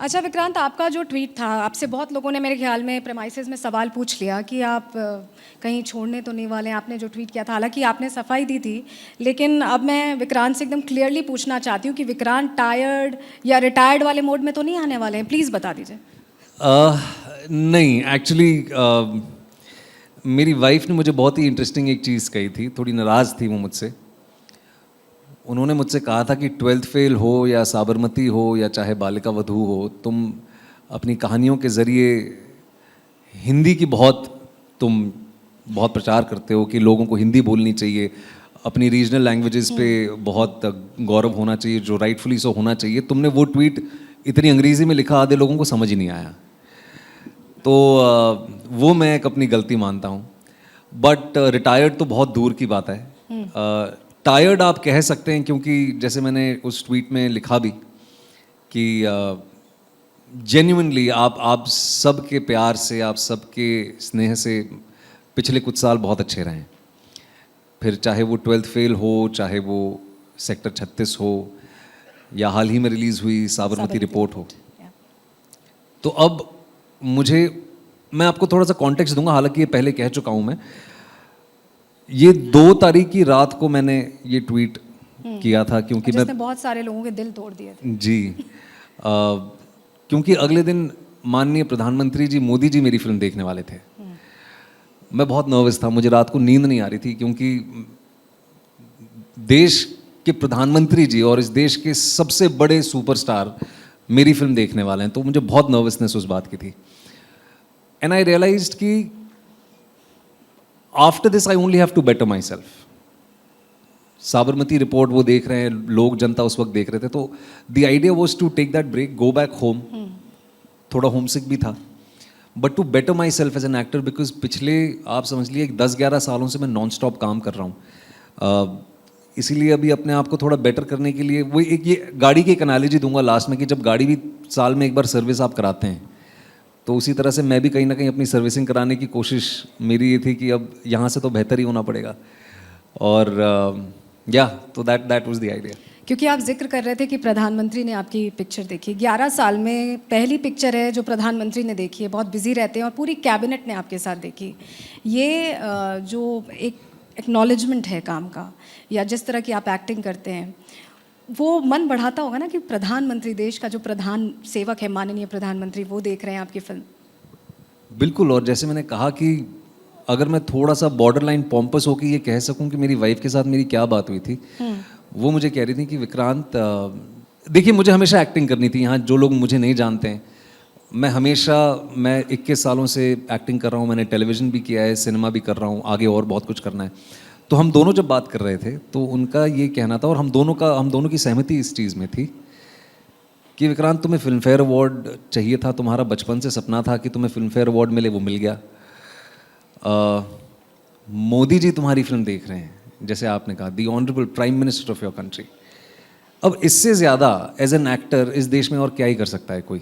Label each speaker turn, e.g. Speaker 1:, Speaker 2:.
Speaker 1: अच्छा विक्रांत, आपका जो ट्वीट था, आपसे बहुत लोगों ने मेरे ख्याल में प्रेमाइसेस में सवाल पूछ लिया कि आप कहीं छोड़ने तो नहीं वाले हैं। आपने जो ट्वीट किया था, हालांकि आपने सफाई दी थी, लेकिन अब मैं विक्रांत से एकदम क्लियरली पूछना चाहती हूँ कि विक्रांत टायर्ड या रिटायर्ड वाले मोड में तो नहीं आने वाले हैं? प्लीज़ बता दीजिए।
Speaker 2: नहीं, एक्चुअली मेरी वाइफ ने मुझे बहुत ही इंटरेस्टिंग एक चीज़ कही थी, थोड़ी नाराज़ थी वो मुझसे। उन्होंने मुझसे कहा था कि 12th फेल हो या साबरमती हो या चाहे बालिका वधू हो, तुम अपनी कहानियों के ज़रिए हिंदी की तुम बहुत प्रचार करते हो कि लोगों को हिंदी बोलनी चाहिए, अपनी रीजनल लैंग्वेजेस पे बहुत गौरव होना चाहिए, जो राइटफुली सो होना चाहिए। तुमने वो ट्वीट इतनी अंग्रेज़ी में लिखा, आधे लोगों को समझ ही नहीं आया। तो वो मैं एक अपनी गलती मानता हूँ। बट रिटायर्ड तो बहुत दूर की बात है। टायर्ड आप कह सकते हैं, क्योंकि जैसे मैंने उस ट्वीट में लिखा भी कि जेन्युइनली आप सबके प्यार से, आप सबके स्नेह से पिछले कुछ साल बहुत अच्छे रहे हैं। फिर चाहे वो 12th फेल हो, चाहे वो सेक्टर 36 हो, या हाल ही में रिलीज़ हुई साबरमती रिपोर्ट हो। तो अब मैं आपको थोड़ा सा कॉन्टेक्स्ट दूंगा, हालांकि ये पहले कह चुका हूं मैं। ये 2 तारीख की रात को मैंने ये ट्वीट किया था, क्योंकि मैं
Speaker 1: बहुत सारे लोगों के दिल तोड़ दिए थे।
Speaker 2: जी क्योंकि अगले दिन माननीय प्रधानमंत्री जी मोदी जी मेरी फिल्म देखने वाले थे। मैं बहुत नर्वस था, मुझे रात को नींद नहीं आ रही थी, क्योंकि देश के प्रधानमंत्री जी और इस देश के सबसे बड़े सुपरस्टार मेरी फिल्म देखने वाले हैं। तो मुझे बहुत नर्वसनेस उस बात की थी। एंड आई रियलाइज्ड कि after this I only have to better myself. Sabarmati Report वो देख रहे हैं, लोग जनता उस वक्त देख रहे थे। तो the idea was to take that break, go back home. थोड़ा होमसिक भी था, but to better myself as an actor, because पिछले आप समझ लिए 10-11 सालों से मैं नॉन स्टॉप काम कर रहा हूँ। इसीलिए अभी अपने आप को थोड़ा बेटर करने के लिए वो एक ये गाड़ी की एक एनालॉजी दूंगा लास्ट में, कि जब गाड़ी भी साल में एक बार सर्विस आप कराते हैं, तो उसी तरह से मैं भी कहीं ना कहीं अपनी सर्विसिंग कराने की कोशिश मेरी ये थी कि अब यहाँ से तो बेहतर ही होना पड़ेगा। और तो दैट वाज द आइडिया।
Speaker 1: क्योंकि आप जिक्र कर रहे थे कि प्रधानमंत्री ने आपकी पिक्चर देखी, 11 साल में पहली पिक्चर है जो प्रधानमंत्री ने देखी है। बहुत बिजी रहते हैं और पूरी कैबिनेट ने आपके साथ देखी। ये जो एक एक्नॉलेजमेंट है काम का, या जिस तरह की आप एक्टिंग करते हैं, वो मन बढ़ाता होगा ना कि प्रधानमंत्री, देश का जो प्रधान सेवक है माननीय प्रधानमंत्री, वो देख रहे हैं आपकी फिल्म।
Speaker 2: बिल्कुल। और जैसे मैंने कहा कि अगर मैं थोड़ा सा बॉर्डर लाइन पॉम्पस होकर ये कह सकूं कि मेरी वाइफ के साथ मेरी क्या बात हुई थी, वो मुझे कह रही थी कि विक्रांत, देखिए मुझे हमेशा एक्टिंग करनी थी। यहाँ जो लोग मुझे नहीं जानते हैं, मैं 21 सालों से एक्टिंग कर रहा हूँ। मैंने टेलीविज़न भी किया है, सिनेमा भी कर रहा हूँ, आगे और बहुत कुछ करना है। तो हम दोनों जब बात कर रहे थे तो उनका ये कहना था, और हम दोनों की सहमति इस चीज़ में थी कि विक्रांत, तुम्हें फिल्म फेयर अवार्ड चाहिए था, तुम्हारा बचपन से सपना था कि तुम्हें फिल्म फेयर अवार्ड मिले, वो मिल गया। मोदी जी तुम्हारी फिल्म देख रहे हैं, जैसे आपने कहा, the honourable prime minister of your country. अब इससे ज़्यादा एज एन एक्टर इस देश में और क्या ही कर सकता है कोई।